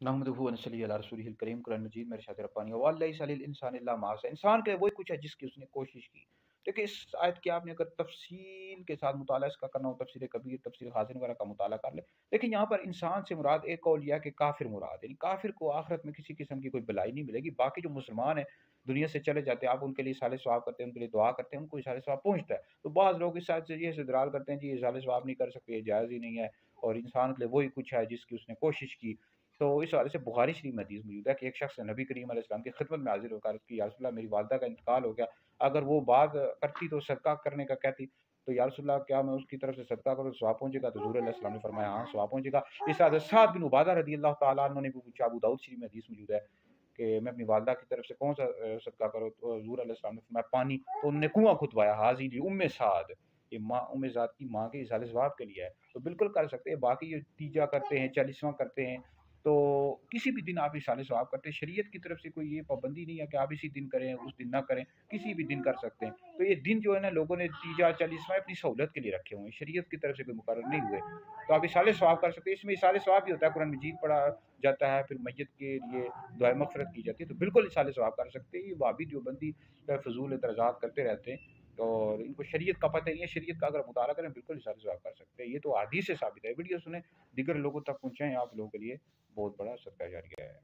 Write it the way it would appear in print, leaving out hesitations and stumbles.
नहमदुहु व नसल्ली अला रसूलिहिल करीम। कुरान मजीद में इरशाद रब्बानी व लैसा लिल इंसान इल्ला मा सअ। इंसान के लिए वही कुछ है जिसकी उसने कोशिश की। देखिए इस आयत की आपने अगर तफसील के साथ मुताला इसका करना हो, तफसीर कबीर, तफसीर हाज़िन वगैरह का मुताला कर ले। देखिए यहाँ पर इंसान से मुराद एक कौल यह है कि काफिर मुराद है, यानी काफिर को आखिरत में किसी किस्म की कोई भलाई नहीं मिलेगी। बाकी जो मुसलमान है दुनिया से चले जाते हैं, आप उनके लिए इसाले सवाब करते हैं, उनके लिए दुआ करते हैं, उनको इसाले सवाब पहुँचता है। तो बाज़ लोग इस आयत से ये इस्तेदलाल करते हैं जी इसाले सवाब नहीं कर सकते, ये जायज़ ही नहीं है, और इंसान के लिए वही कुछ है जिसकी उसने कोशिश की। तो इस हवाले से बुखारी शरीफ में हदीस मौजूद है कि एक शख्स ने नबी करीम अलैहि सलाम की खिदमत में हाज़िर होकर अर्ज़ की, या रसूल अल्लाह मेरी वालिदा का इंतकाल हो गया, अगर वो बात करती तो सदका करने का कहती, तो या रसूल अल्लाह क्या मैं उसकी तरफ से सदका करूँ, सवाब पहुँचेगा? तो हुज़ूर अलैहि सलाम ने फरमाया हाँ, सवाब पहुँचेगा। इस हदीस साद बिन उबादा रज़ियल्लाहु तआला अन्हु ने भी पूछा, अबू दाऊद शरीफ में हदीस मौजूद है कि मैं अपनी वालिदा की तरफ से कौन-सा सदका करूँ? तो हुज़ूर अलैहि सलाम ने फरमाया पानी, तो उन्होंने कुआँ खुदवाया, हाज़ी ली उम्मे साद, ये माँ उम्मे साद की माँ के इज़हार सवाब के लिए है। तो बिल्कुल कर सकते हैं। बाकी ये तीजा करते हैं, 40वां करते हैं, तो किसी भी दिन आप इशारे सवाब करते हैं। शरीयत की तरफ से कोई ये पाबंदी नहीं है कि आप इसी दिन करें, उस दिन ना करें, किसी भी दिन कर सकते हैं। तो ये दिन जो है ना लोगों ने तीजा 40वां अपनी सहूलत के लिए रखे हुए हैं, शरीयत की तरफ से कोई मुकर्रर नहीं हुए। तो आप इशारे सवाब कर सकते हैं, इसमें इशारे सवाब भी होता है, कुरान मजीद पढ़ा जाता है, फिर मैयत के लिए दुआए मग़फ़िरत की जाती है, तो बिल्कुल इशारे सवाब कर सकते हैं। ये वहाबी देवबंदी फ़िज़ूल एतराज़ात करते रहते हैं, और इनको शरीयत का पता नहीं है। शरीयत का अगर मुताला करें बिल्कुल इशारे सवाब कर सकते हैं। ये तो हदीस से साबित है। वीडियो सुने, दीगर लोगों तक पहुँचाएँ, आप लोगों के लिए बहुत बड़ा सदका जारिया है।